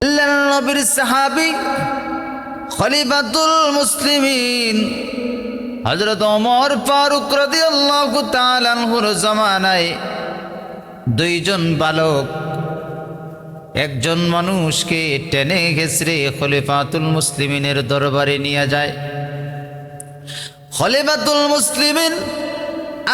আল্লাহর নবীর সাহাবী খলিফাতুল মুসলিমিন হযরত ওমর ফারুক রাদিয়াল্লাহু তাআলা আনহুর জামানায় দুইজন বালক একজন মানুষকে টেনে ঘেঁষড়ে খলিফাতুল মুসলিমিনের দরবারে নিয়ে যায়। খলিফাতুল মুসলিমিন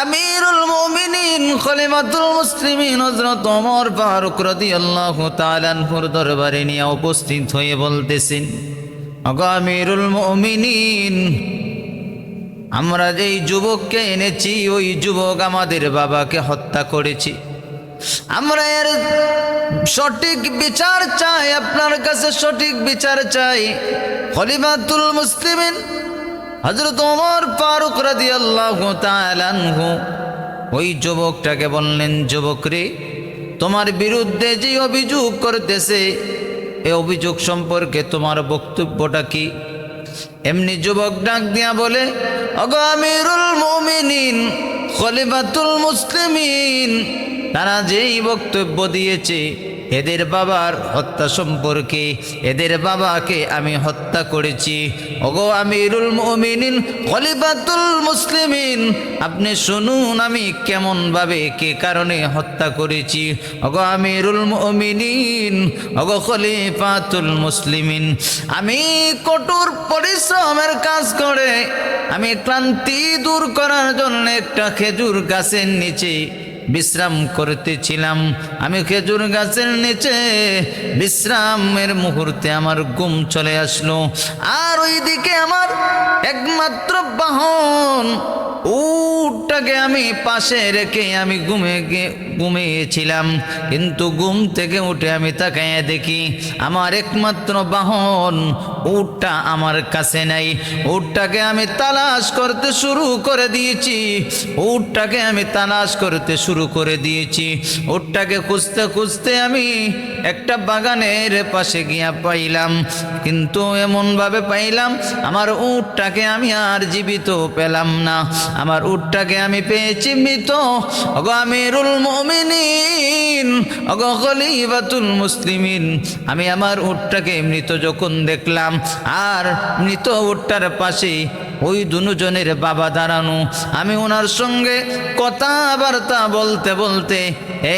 আমিরুল মুমিনিন খলিফাতুল মুসলিমিন হযরত ওমর ফারুক রাদিয়াল্লাহু তাআলা আনহুর দরবারে নিয়ে উপস্থিত হয়ে বলতেছেন, ওগো আমিরুল মুমিনিন, আমরা যেই যুবককে এনেছি ওই যুবক আমাদের বাবাকে হত্যা করেছে। আমরা এর সঠিক বিচার চাই, আপনার কাছে সঠিক বিচার চাই। খলিফাতুল মুসলিমিন হযরত ওমর ফারুক রাদিয়াল্লাহু তাআলা আনহু ওই যুবকটাকে বললেন, যুবক রে, তোমার বিরুদ্ধে যে অভিযোগ করতেছে এই অভিযোগ সম্পর্কে তোমার বক্তব্যটা কি? এমনি যুবক ডাক দিয়া বলে, ওগো আমিরুল মুমিনিন খলিফাতুল মুসলিমিন, তারা যেই বক্তব্য দিয়েছে এদের বাবার হত্যা সম্পর্কে, এদের বাবাকে আমি হত্যা করেছি। ওগো আমিরুল মুমিনিন খলিফাতুল মুসলিমিন, আপনি শুনুন আমি কেমন ভাবে কে কারণে হত্যা করেছি। ওগো আমিরুল মুমিনিন, ওগো খলিফাতুল মুসলিমিন, আমি কঠোর পরিশ্রমের কাজ করে আমি ক্লান্তি দূর করার জন্য একটা খেজুর গাছের নিচে বিশ্রাম করতেছিলাম। আমি খেজুর গাছের নিচে বিশ্রামের মুহূর্তে আমার ঘুম চলে আসলো, আর ওইদিকে আমার একমাত্র বাহন উটটাকে আমি পাশে রেখে আমি ঘুমিয়েছিলাম। কিন্তু ঘুম থেকে উঠে আমি তাকাইয়া দেখি আমার একমাত্র বাহন উটটা আমার কাছে নাই। উটটাকে আমি তালাশ করতে শুরু করে দিয়েছি, উটটাকে আমি তালাশ করতে শুরু করে দিয়েছি। উটটাকে খুঁজতে খুঁজতে আমি একটা বাগানের পাশে গিয়া পাইলাম, কিন্তু এমনভাবে পাইলাম আমার উটটাকে আমি আর জীবিত পেলাম না, আমার উটটাকে আমি পেয়েছি মৃত। ওগো আমিরুল মুমিনিন, ওগো খলিফাতুল মুসলিমিন, আমি আমার উটটাকে মৃত যখন দেখলাম আর মৃত উটটার পাশে ওই দুজনের বাবা দাঁড়ানো, আমি ওনার সঙ্গে কথাবার্তা বলতে বলতে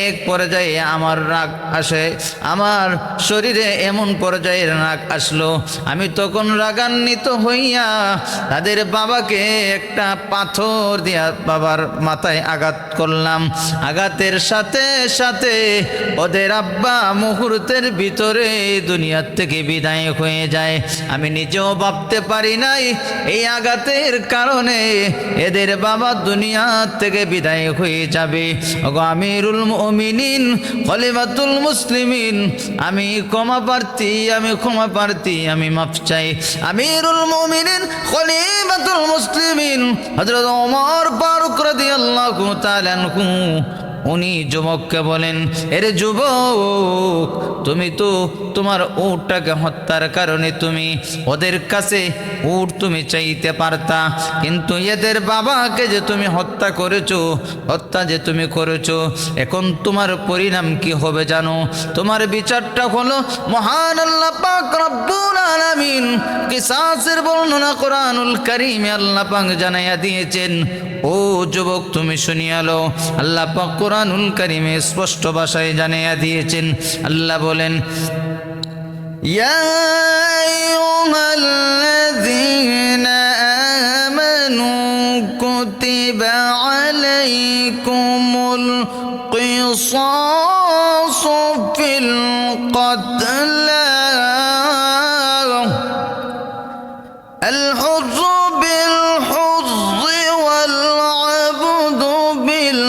এক পর্যায়ে আমার রাগ আসে, আমার শরীরে এমন পর্যায়ের রাগ আসলো, আমি তখন রাগান্বিত হইয়া তাদের বাবাকে একটা পাথর দিয়া বাবার মাথায় আঘাত করলাম। আঘাতের সাথে সাথে ওদের আব্বা মুহূর্তের ভিতরে দুনিয়ার থেকে বিদায় হয়ে যায়। আমি নিজেও ভাবতে পারি নাই এই আঘাতের কারণে এদের বাবা দুনিয়া থেকে বিদায় হয়ে যাবে। ওগো আমিরুল মুমিনিন খলিফাতুল মুসলিমিন, আমি ক্ষমা প্রার্থী, আমি ক্ষমা প্রার্থী, আমি মাফ চাই। আমিরুল মুমিনিন খলিফাতুল মুসলিমিন হযরত ওমর ফারুক রাদিয়াল্লাহু তাআলা আনহু উনি যুবককে বলেন, এর যুবক, তুমি তো তোমার উটটাকে হত্যার কারণে তুমি ওদের কাছে উট তুমি চাইতে পারতা, কিন্তু এদের বাবাকে যে তুমি হত্যা করেছো, হত্যা যে তুমি করেছো, এখন তোমার পরিণাম কি হবে জানো? তোমার বিচারটা হলো মহান আল্লাহ পাক রব্বুল আলামিন কিসাসের বর্ণনা কোরআনুল কারীমে আল্লাহ পাক জানাইয়া দিয়েছেন। ও যুবক, তুমি শুনিয়া লো, আল্লাহ পাক কোরআনুল কারীমে স্পষ্ট ভাষায় জানাইয়া দিয়েছেন। আল্লাহ বলেন, ইয়া আইয়ুহাল্লাযীনা আমানু কুতিবা আলাইকুমুল কিসাসু ফিল কতলা আল হুরু বিল হুররি ওয়াল আবদু বিল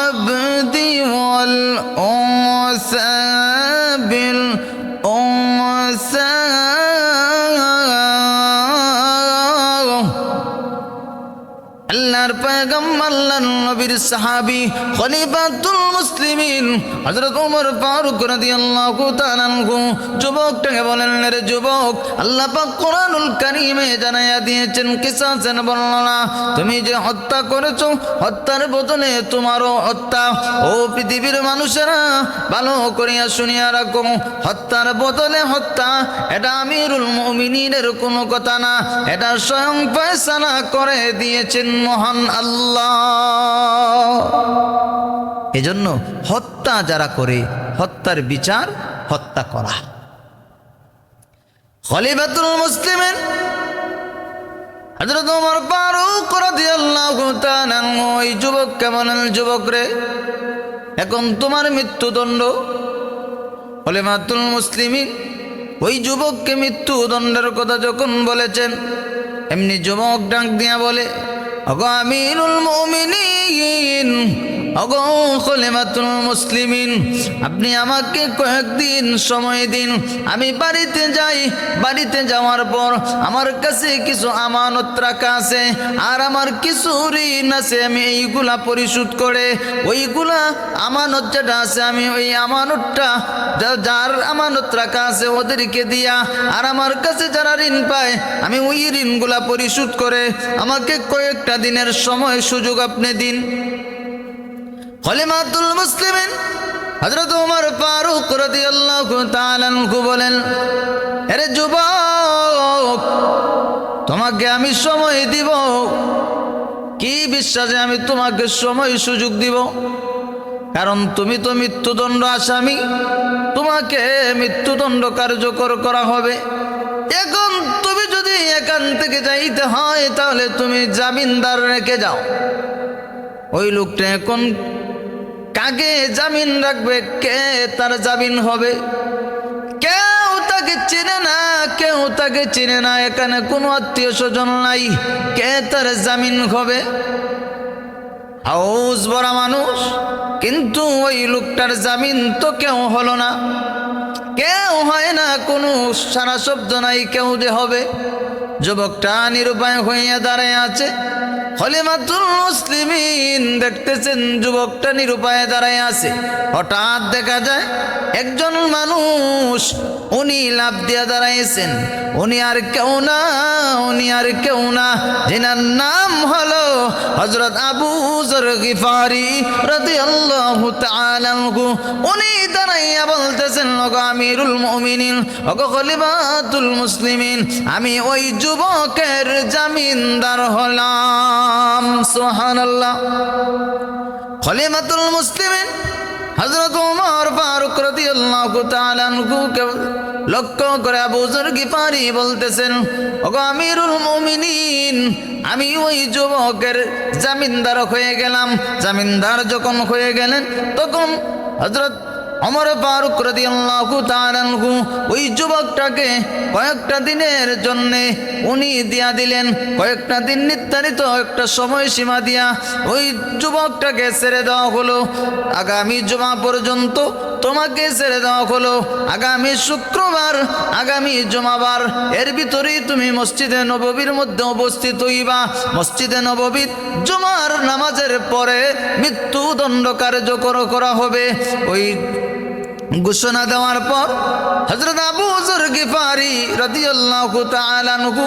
আবদি ওয়াল উনসা বিল উনসা। আল্লাহ দুনিয়ার পয়গম্বর আল্লাহর নবীর সাহাবী খলিফাতুল মুসলিমিন হযরত ওমর ফারুক রাদিয়াল্লাহু তাআলা আনহু যুবকটাকে বলেন, রে যুবক, আল্লাহ পাক কোরআনুল কারীমে জানাইয়া দিয়েছেন কিসাসের বর্ণনা, তুমি যে হত্যা করেছো হত্যার বদলে তোমারও হত্যা। ও পৃথিবীর মানুষেরা, ভালো করিয়া শুনিয়া রাখো, হত্যার বদলে হত্যা এটা আমিরুল মুমিনিনের কোনো কথা না, এটা স্বয়ং ফয়সালা করে দিয়েছেন মহান আল্লাহ। এজন্য হত্যা যারা করে হত্যার বিচার হত্যা করা। খলিফাতুল মুসলিমিন হযরত ওমর ফারুক রাদিয়াল্লাহু তাআলা ওই যুবককে বলেন, যুবক রে, এখন তোমার মৃত্যুদণ্ড। খলিফাতুল মুসলিমিন ওই যুবককে মৃত্যুদণ্ডের কথা যখন বলেছেন, এমনি যুবক ডাক দিয়া বলে, ওগো আমিরুল মুমিনিন, ওগো খলিফাতুল মুসলিমিন, আপনি আমাকে কয়েকদিন সময় দিন, আমি বাড়িতে যাই। বাড়িতে যাওয়ার পর আমার কাছে কিছু আমানত রাখা আছে, আর আমার কিছু ঋণ আছে, আমি এইগুলা পরিশোধ করে ওইগুলা আমানত যেটা আছে আমি ওই আমানতটা যার আমানত রাখা আছে ওদেরকে দিয়া, আর আমার কাছে যারা ঋণ পায় আমি ওই ঋণগুলা পরিশোধ করে আমাকে কয়েকটা দিনের সময় সুযোগ আপনি দিন। খলিফাতুল মুসলিমিন হযরত ওমর ফারুক রাদিয়াল্লাহু তাআলা আনহু বলেন, আরে যুবক, তোমাকে আমি সময় দিব। কি বিশ্বাসে আমি তোমাকে সময় সুযোগ দিব? কারণ তুমি তো মৃত্যুদণ্ড আসামি, তোমাকে মৃত্যুদণ্ড কার্যকর করা হবে। এখন তুমি যদি এখান থেকে যাইতে হয় তাহলে তুমি জামিনদার রেখে যাও। ওই লোকটা এখন কাকে জামিন রাখবে? কে তার জামিন হবে? কেউ তাকে চিনে না, কেউ তাকে চিনে না, এখানে কোনো আত্মীয় স্বজন নাই, কে তার জামিন হবে? হাউস ভরা মানুষ, কিন্তু ওই লোকটার জামিন তো কেউ হলো না, কেউ হয় না, কোনো সারা শব্দ নাই, কেউ যে হবে। যুবকটা নিরুপায় হইয়া দাঁড়ায় আছে। খলিফাতুল মুসলিমিন দেখতেছেন যুবকটা নিরুপায় দাঁড়ায় আছে। হঠাৎ দেখা যায় একজন মানুষ, উনি লাফ দিয়া দাঁড়াইছেন। উনি আর কেউ না, উনি আর কেউ না, যেনার নাম হলো হযরত আবু যর গিফারি রাদিয়াল্লাহু তাআলা আনহু। উনি দাঁড়াইয়া বলতেছেন, ওগো আমিরুল মুমিনিন, ওগো খলিফাতুল মুসলিমিন, আমি ওই যুবকের জামিনদার হলাম। সুবহানাল্লাহ। খলিফাতুল মুসলিমিন হযরত ওমর ফারুক রাদিয়াল্লাহু তাআলা আনহুকে লক্ষ্য করে আবু যর গিফারি বলতেছেন, ওগো আমিরুল মুমিনিন, আমি ওই যুবকের জামিনদার হয়ে গেলাম। জামিনদার যখন হয়ে গেলেন তখন হযরত ওমর ফারুক রাদিয়াল্লাহু তাআলা আনহু ওই যুবকটাকে কয়েকটা দিনের জন্য উনি দিয়া দিলেন। কয়েকটা দিন নির্ধারিত একটা সময়সীমা দিয়া ওই যুবকটাকে ছেড়ে দেওয়া হলো। আগামী জুমা পর্যন্ত তোমাকে ছেড়ে দেওয়া হলো। আগামী শুক্রবার, আগামী জুমাবার, এর ভিতরেই তুমি মসজিদে নববীর মধ্যে উপস্থিত হইবা। মসজিদে নববীর জুমার নামাজের পরে মৃত্যুদণ্ড কার্যকর করা হবে। ওই ঘোষণা দেওয়ার পর হযরত আবু যর গিফারি রাদিয়াল্লাহু তাআলা আনহু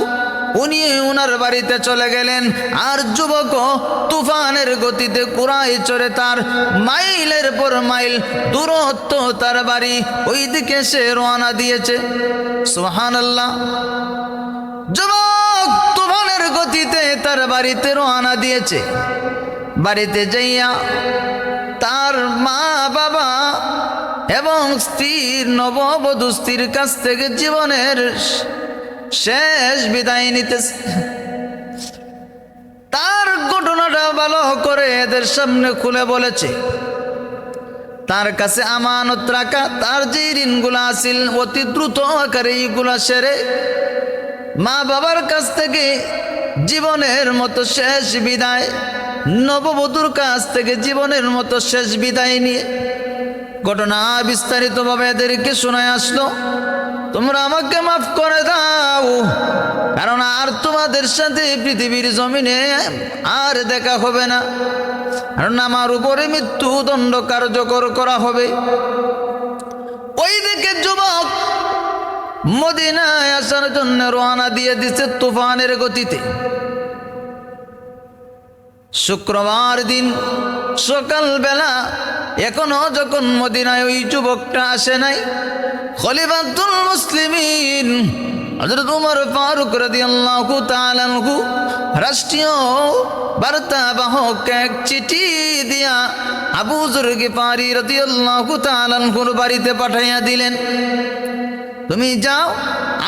উনি ওনার বাড়িতে চলে গেলেন। আর যুবক তুফানের গতিতে কুরায় চড়ে তার মাইলের পর মাইল দূরত্ব তার বাড়ি, ওই দিকে সে রওনা দিয়েছে। সুবহানাল্লাহ। যুবক তুফানের গতিতে তার বাড়িতে রওনা দিয়েছে। বাড়িতে যাইয়া তার মা বাবা এবং স্ত্রীর, নববধূ স্ত্রীর কাছ থেকে জীবনের শেষ বিদায় নিতেছে। তার ঘটনাটা ভালো করে এদের সামনে খুলে বলেছে। তার কাছে আমানত রাখা তার যে ঋণগুলা আছিল অতি দ্রুত আকারে এইগুলা সেরে মা বাবার কাছ থেকে জীবনের মতো শেষ বিদায়, নববধূর কাছ থেকে জীবনের মতো শেষ বিদায় নিয়ে ঘটনা বিস্তারিতভাবে এদেরকে শোনায় আসলো। তোমরা আমাকে মাফ করে দাও, কারণ আর তোমাদের সাথে পৃথিবীর জমিনে আর দেখা হবে না, কারণ আমার উপরে মৃত্যুদণ্ড কার্যকর করা হবে। ওই দিকে যুবক মদিনায় আসার জন্য রওনা দিয়ে দিচ্ছে তুফানের গতিতে। শুক্রবার দিন সকালবেলা এখনো যখন মদিনায় ওই যুবকটা আসে নাই, খলিফাতুল মুসলিমিন হযরত ওমর ফারুক রাদিয়াল্লাহু তাআলা আনহু রাষ্ট্রীয় বার্তাবাহক এক চিঠি দিয়া আবু যর গিফারি রাদিয়াল্লাহু তাআলা আনহুর বাড়িতে পাঠাইয়া দিলেন, তুমি যাও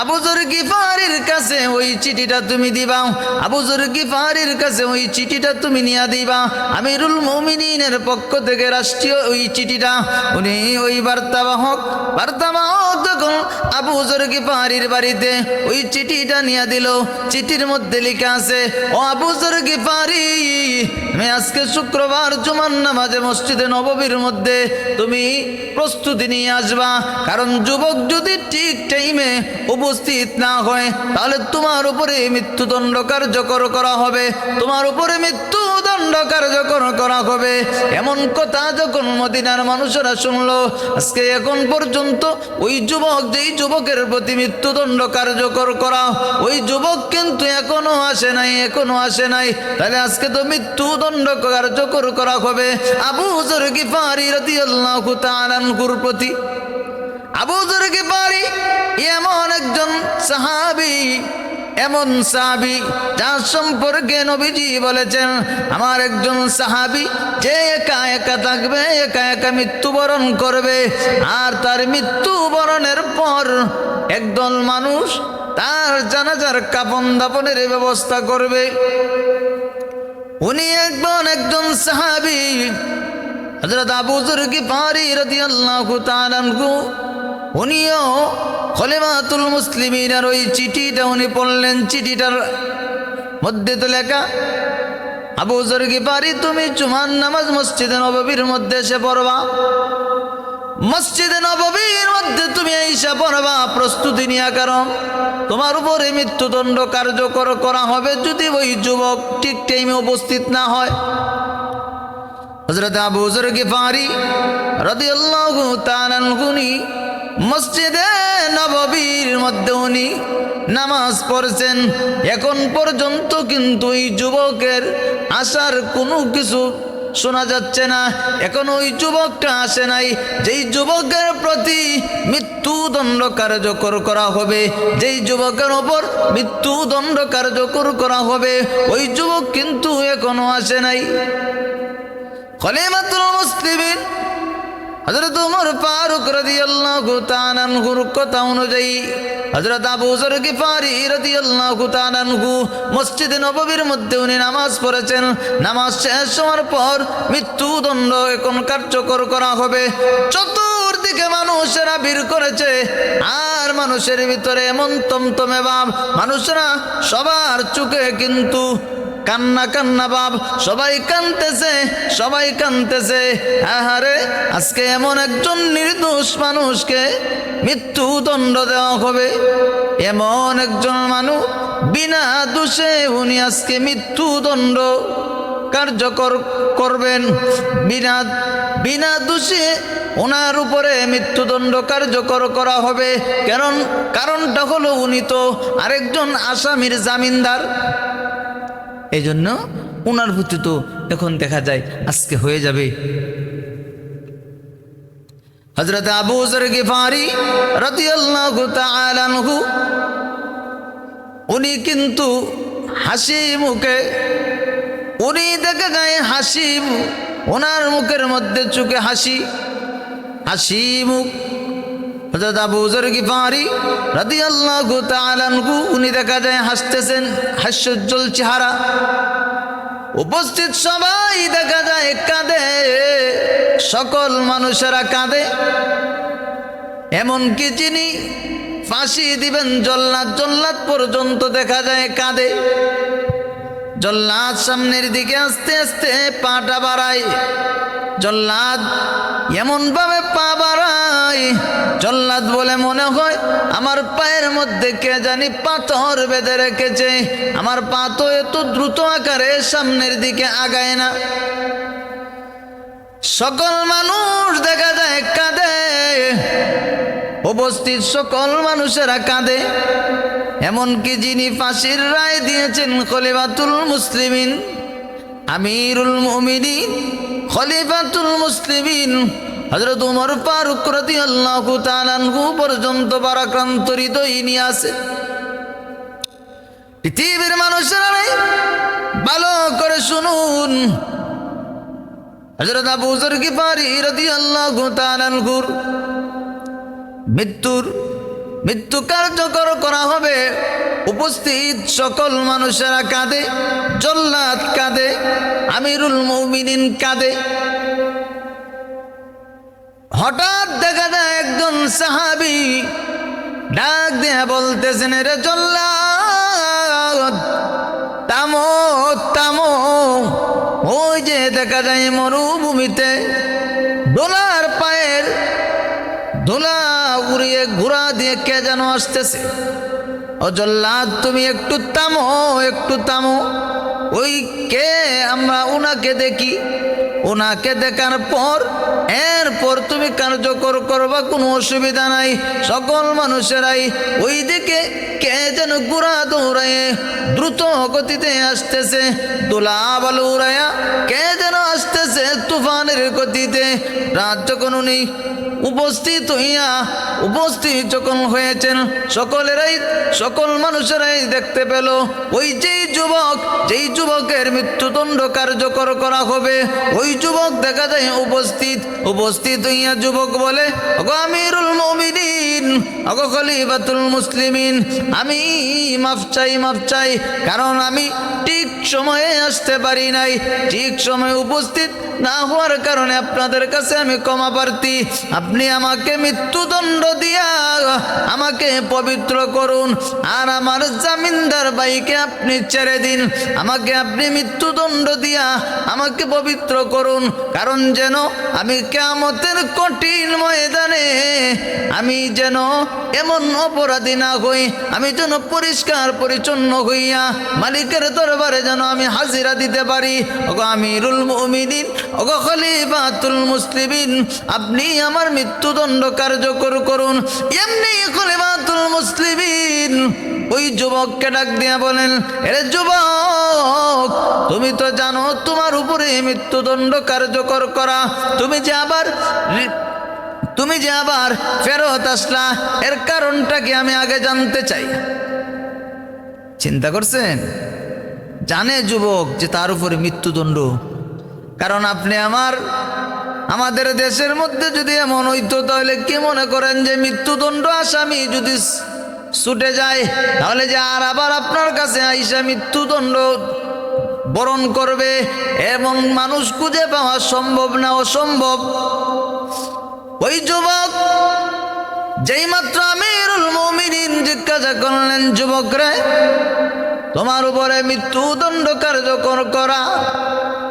আবু যর গিফারির কাছে ওই চিঠিটা তুমি দিবা, আবু যর গিফারির কাছে ওই চিঠিটা তুমি নিয়ে দিবা। আমিরুল মুমিনিনের পক্ষ থেকে রাষ্ট্রীয় ওই চিঠিটা, উনি ওই বার্তাবাহক যখন আবু যর গিফারির বাড়িতে ওই চিঠিটা নিয়ে দিল, চিঠির মধ্যে লেখা আছে, ও আবু যর গিফারি, তুমি আজকে শুক্রবার জুমার নামাজে মসজিদে নববীর মধ্যে তুমি প্রস্তুতি নিয়ে আসবা, কারণ যুবক যদি ঠিক টাইমে উপস্থিত না হয় তাহলে তোমার উপরে মৃত্যুদণ্ড কার্যকর করা হবে, তোমার উপরে মৃত্যুদণ্ড কার্যকর করা হবে। এমন কথা যখন মদিনার মানুষেরা শুনলো, আজকে এখন পর্যন্ত ওই যুবক, যেই যুবকের প্রতি মৃত্যুদণ্ড কার্যকর করা, ওই যুবক কিন্তু এখনো আসে নাই, তাহলে আজকে তো মৃত্যুদণ্ড কার্যকর করা হবে আবু যর গিফারি রাদিয়াল্লাহু তাআলা আনহুর প্রতি। আবু যর গিফারি এমন একজন সাহাবী যার সম্পর্কে নবীজি বলেছেন, আমার একজন সাহাবী যে একা একা থাকবে, একা একা মৃত্যুবরণ করবে, আর তার মৃত্যুবরণের পর একদল মানুষ তার জানাজার কাফন দাফনের ব্যবস্থা করবে। উনি একজন সাহাবী হযরত আবু যর গিফারি রাদিয়াল্লাহু তাআলা আনহু, উনিও খলিফাতুল মুসলিমিনের ওই চিঠিটা উনি পড়লেন। চিঠিটার মধ্যে তো লেখা, আবু যর গিফারি, তুমি জুমার নামাজ মসজিদে নববীর মধ্যে এসে পড়বা, মসজিদে নববীর মধ্যে তুমি আইসা পড়বা প্রস্তুতি নিয়া, কারণ তোমার উপরে মৃত্যুদণ্ড কার্যকর করা হবে যদি ওই যুবক ঠিক টাইমে উপস্থিত না হয়। হযরত আবু যর গিফারি রাদিয়াল্লাহু তাআলা আনহু মসজিদে নববীর মধ্যে উনি নামাজ পড়ছেন। এখন পর্যন্ত কিন্তু এই যুবকের আসার কোনো কিছু শোনা যাচ্ছে না, এখন ওই যুবকটা আসে নাই, যেই যুবকের প্রতি মৃত্যুদণ্ড কার্যকর করা হবে, যেই যুবকের ওপর মৃত্যুদণ্ড কার্যকর করা হবে, ওই যুবক কিন্তু এখনো আসে নাই। খলিফাতুল মুসলিমিন হযরত ওমর ফারুক রাদিয়াল্লাহু তাআলা আনহুর কথা অনুযায়ী হযরত আবু যর গিফারি রাদিয়াল্লাহু তাআলা আনহু মসজিদে নববীর মধ্যে উনি নামাজ পড়েছেন। নামাজ শেষ হওয়ার পর মৃত্যুদণ্ড এখন কার্যকর করা হবে। চতুর্দিকে মানুষেরা ভিড় করেছে, আর মানুষের ভিতরে এমন তমতমে ভাব, মানুষরা সবার চোখে কিন্তু কান্না ভাব, সবাই কাঁদতেছে। আহারে, আজকে এমন একজন নির্দোষ মানুষকে মৃত্যুদণ্ড দেওয়া হবে, এমন একজন মানুষ বিনা দোষে উনি আজকে মৃত্যুদণ্ড কার্যকর করবেন, বিনা দোষে ওনার উপরে মৃত্যুদণ্ড কার্যকর করা হবে। কারণটা হলো উনি তো আরেকজন আসামির জামিনদার, এই জন্য ওনার প্রতি তো এখন দেখা যায় আজকে হয়ে যাবে। হযরত আবু যর গিফারি রাদিয়াল্লাহু তাআলা আনহু উনি কিন্তু হাসি মুখে, উনি দেখা যায় হাসি, ওনার মুখের মধ্যে চোখে হাসি মুখ। হযরত আবু যর গিফারি রাদিয়াল্লাহু তাআলা আনহু উনি দেখা যায় হাসতেছেন, হাস্যোজ্জ্বল চেহারা। উপস্থিত সবাই দেখা যায় কাঁদে, সকল মানুষেরা কাঁদে। এমনকি যিনি ফাঁসি দিবেন জল্লাদ পর্যন্ত দেখা যায় কাঁদে। জল্লাদ সামনের দিকে আস্তে আস্তে পাটা বাড়ায়, জল্লাদ এমন ভাবে পা বাড়ায় জল্লাদ বলে মনে হয় আমার পায়ের মধ্যে কে জানি পাথর বেঁধে রেখেছে, আমার পা তো এত দ্রুত আকারে সামনের দিকে আগায় না। সকল মানুষ দেখা যায় কাঁদে, উপস্থিত সকল মানুষেরা কাঁদে, এমনকি যিনি ফাঁসির রায় দিয়েছেন খলিফাতুল মুসলিমিন, আমিরুল মুমিনিন, খলিফাতুল মুসলিমিন হযরত ওমর ফারুক রাদিয়াল্লাহু তাআলা আনহু পর্যন্ত ভারাক্রান্ত হৃদয় নিয়ে আছে। পৃথিবীর মানুষেরা ভালো করে শুনুন, হযরত আবু যর গিফারি রাদিয়াল্লাহু তাআলা আনহুর মৃত্যু কার্যকর করা হবে। উপস্থিত সকল মানুষেরা কাঁদে, জল্লাদ কাঁদে, আমিরুল মুমিনিন কাঁদে। হঠাৎ দেখা যায় একজন সাহাবী ডাক দিয়ে বলতেছেন, রে জল্লাদ থামো থামো, ওই যে দেখা যায় মরুভূমিতে ডোলার পায়ের ধুলা উড়িয়ে ঘোড়া দিয়ে কে যেন আসতেছে। ও জল্লাদ তুমি একটু থামো, একটু থামো, ওই কে? আমরা উনাকে দেখি, ওনাকে দেখার পর এরপর তুমি কার্যকর করবা, কোনো অসুবিধা নাই। সকল মানুষেরাই ওই দিকে কে যেন ঘোড়া দৌড়ায় দ্রুত গতিতে আসতেছে, দোলা বালু উড়াইয়া কে যেন আসতেছে তুফানের গতিতে। রাত যখন উনি উপস্থিত যখন হয়েছেন, সকল মানুষেরাই দেখতে পেল ওই যেই যুবকের মৃত্যুদণ্ড কার্যকর করা হবে, ওই যুবক দেখা যায় উপস্থিত হইয়া যুবক বলে, ওগো আমিরুল মুমিনিন, ওগো খলিফাতুল মুসলিমিন, আমি মাফ চাই, কারণ আমি ঠিক সময়ে আসতে পারি নাই, ঠিক সময়ে উপস্থিত না হওয়ার কারণে আপনাদের কাছে আমি ক্ষমা প্রার্থী। আপনি আমাকে মৃত্যুদণ্ড দিয়া আমাকে পবিত্র করুন, আর আমার জামিনদার ভাইকে আপনি ছেড়ে দিন। আমাকে আপনি মৃত্যুদণ্ড দিয়া আমাকে পবিত্র করুন, কারণ যেন আমি কিয়ামতের কঠিন ময়দানে আমি যেন এমন অপরাধী না হই, আমি যেন পরিষ্কার পরিচ্ছন্ন হইয়া মালিকের দরবারে যেন আমি হাজিরা দিতে পারি। ওগো আমিরুল মুমিনিন, ওগো খলিফাতুল মুসলিমিন, আপনি আমার মৃত্যুদণ্ড কার্যকর করুন। এমনি খলিফাতুল মুসলিমিন ওই যুবককে ডাক দিয়া বলেন, এরে যুবক, তুমি তো জানো তোমার উপরে মৃত্যুদণ্ড কার্যকর করা, তুমি যে আবার ফেরত আসলা, এর কারণটা কি আমি আগে জানতে চাই। চিন্তা করছেন? জানে যুবক যে তার উপরে মৃত্যুদণ্ড, কারণ আপনি আমাদের দেশের মধ্যে যদি এমন হইতো, তাহলে কি মনে করেন যে মৃত্যুদণ্ড আসামি যদি ছুটে যায়, তাহলে যে আর আবার আপনার কাছে আইসা মৃত্যুদণ্ড বরণ করবে, এবং মানুষ খুঁজে পাওয়া সম্ভব না, অসম্ভব। ওই যুবক যেই মাত্র আমিরুল মুমিনিন জিজ্ঞাসা করলেন, যুবক রে, তোমার উপরে মৃত্যুদণ্ড কার্যকর করা,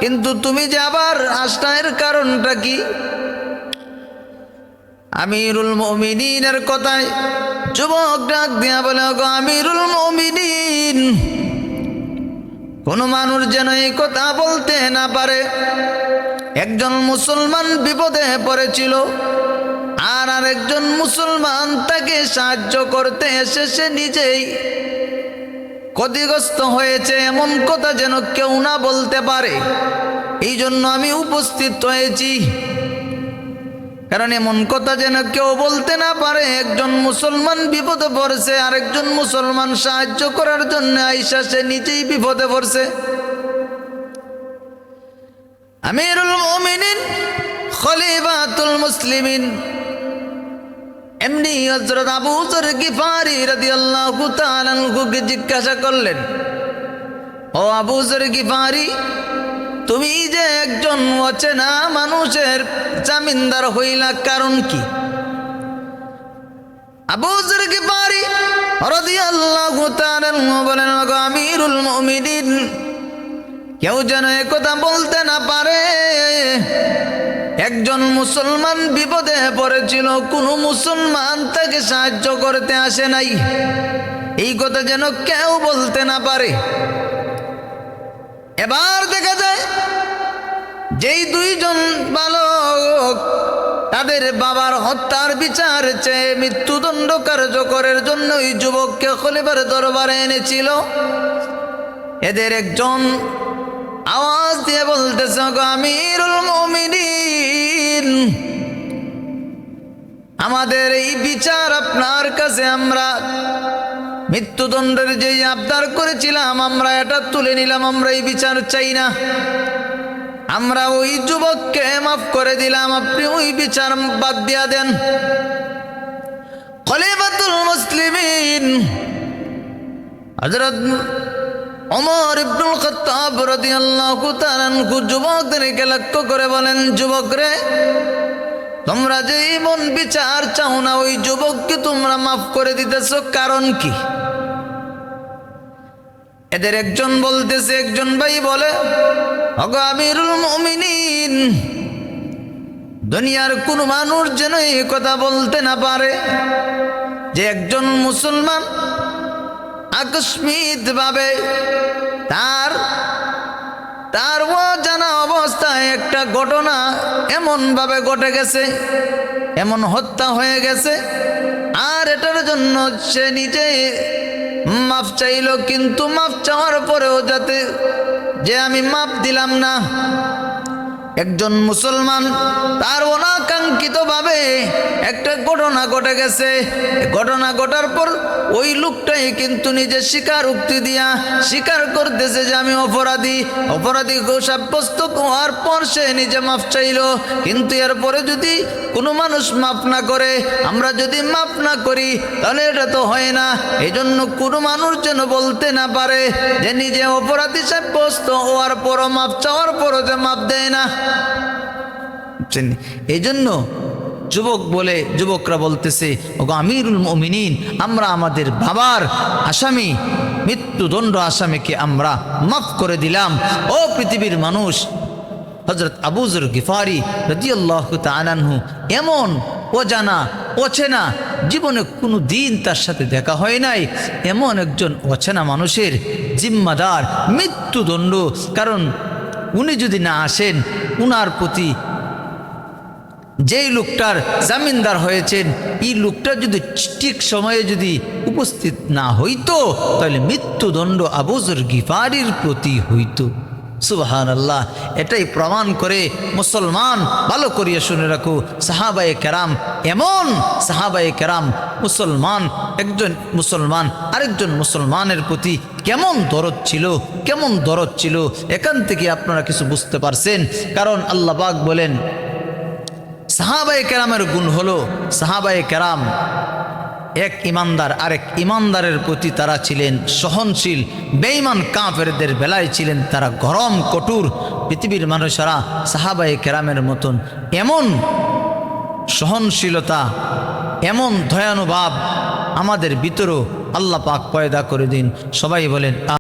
কিন্তু তুমি যে আবার আসলা, এর কারণটা কি? আমিরুল মুমিনিনের কথায় যুবক ডাক দিয়া বলে, ওগো আমিরুল মুমিনিন, কোন মানুষ যেন এই কথা বলতে না পারে। একজন মুসলমান বিপদে পড়েছিল, আর আরেকজন মুসলমান তাকে সাহায্য করতে এসে সে নিজেই ক্ষতিগ্রস্ত হয়েছে, এমন কথা যেন কেউ না বলতে পারে। এই জন্য আমি উপস্থিত হয়েছি, কারণ এমন কথা যেন কেউ বলতে না পারে। একজন মুসলমান বিপদে পড়ছে, আরেকজন মুসলমান সাহায্য করার জন্য আইসা সে নিজেই বিপদে পড়ছে। আমিরুল মুমিনিন, খলিফাতুল মুসলিমিন এমনি হযরত আবু যর গিফারি রাদিয়াল্লাহু তাআলা আনহুকে জিজ্ঞাসা করলেন, ও আবু যর গিফারি, তুমি যে একজন অচেনা মানুষের জামিনদার হইলা, কারণ কি? আবু যর গিফারি রাদিয়াল্লাহু তাআলা আনহু বলেন, ওগো আমিরুল মুমিনিন, কেউ যেন একথা বলতে না পারে একজন মুসলমান বিপদে পড়েছিল, কোনো মুসলমান তাকে সাহায্য করতে আসে নাই। এই কথা যেন কেউ বলতে না পারে। এবার দেখা যায় যেই দুইজন বালক তাদের বাবার হত্যার বিচার চেয়ে মৃত্যুদণ্ড কার্যকরের জন্য ওই যুবককে খলিফার দরবারে এনেছিল। এদের একজন আওয়াজ দিয়ে বলতেছে, গো আমিরুল মুমিনিন, আমাদের এই বিচার আপনার কাছে, আমরা মৃত্যুদণ্ডের যে আবদার করেছিলাম আমরা এটা তুলে নিলাম, আমরা এই বিচার চাই না, আমরা ওই যুবককে মাফ করে দিলাম, আপনি ওই বিচার বাদ দিয়া দেন। খলিফাতুল মুসলিমিন হযরত ওমর ইবনুল খাত্তাব রাদিয়াল্লাহু তাআলা আনহু যুবকদেরকে লক্ষ্য করে বলেন, যুবকরে, তোমরা যে এমন বিচার চাও না, ওই যুবককে তোমরা মাফ করে দিতেছো, কারণ কি? এদের একজন বলতেছে, একজন ভাই বলে, ওগো আমিরুল মুমিনিন, দুনিয়ার কোন মানুষ যেন এই কথা বলতে না পারে যে একজন মুসলমান আকস্মিক ভাবে তার অজানা অবস্থায় একটা ঘটনা এমন ভাবে ঘটে গেছে, এমন হত্যা হয়ে গেছে, আর এটার জন্য সে নিজে মাফ চাইল, কিন্তু মাফ চাওয়ার পরেও যাতে যে আমি মাফ দিলাম না। একজন মুসলমান তার অনাকাঙ্ক্ষিত ভাবে একটা ঘটনা ঘটে গেছে, ঘটনা ঘটার পর ওই লোকটাই কিন্তু নিজে স্বীকারোক্তি দিয়া স্বীকার করতেছে যে আমি অপরাধী সাব্যস্ত হওয়ার পর সে নিজে মাফ চাইল। কিন্তু এরপরে যদি কোনো মানুষ মাফ না করে, আমরা যদি মাফ না করি, তাহলে এটা তো হয় না। এই জন্য কোনো মানুষ যেন বলতে না পারে যে নিজে অপরাধী সাব্যস্ত হওয়ার পরও মাফ চাওয়ার পরও যে মাফ দেয় না। এই জন্য যুবকরা বলতেছে, ওগো আমিরুল মুমিনিন, আমরা আমাদের বাবার আসামি, মৃত্যুদণ্ড আসামিকে আমরা মাফ করে দিলাম। ও পৃথিবীর মানুষ, হযরত আবু যর গিফারি রাদিয়াল্লাহু তাআলা আনহু এমন অজানা অচেনা, জীবনে কোনো দিন তার সাথে দেখা হয় নাই, এমন একজন অচেনা মানুষের জিম্মাদার মৃত্যুদণ্ড। কারণ উনি যদি না আসেন, উনার প্রতি যেই লোকটার জামিনদার হয়েছেন, এই লোকটা যদি ঠিক সময়ে যদি উপস্থিত না হইতো, তাহলে মৃত্যুদণ্ড আবু যর গিফারির প্রতি হইতো। সুবহানাল্লাহ। এটাই প্রমাণ করে মুসলমান, ভালো করিয়া শুনে রাখো, সাহাবায়ে কেরাম এমন সাহাবায়ে কেরাম, মুসলমান একজন মুসলমান আরেকজন মুসলমানের প্রতি কেমন দরদ ছিল, এখান থেকে আপনারা কিছু বুঝতে পারছেন। কারণ আল্লাহ পাক বলেন, সাহাবায়ে কেরামের গুণ হলো, সাহাবায়ে কেরাম এক ইমানদার আরেক ইমানদারের প্রতি তারা ছিলেন সহনশীল, বেঈমান কাফেরদের বেলায় ছিলেন তারা গরম কঠোর। পৃথিবীর মানুষেরা সাহাবায়ে কেরামের মতন এমন সহনশীলতা, এমন দয়ানুভাব আমাদের ভিতরেও আল্লাহ পাক পয়দা করে দিন। সবাই বলেন।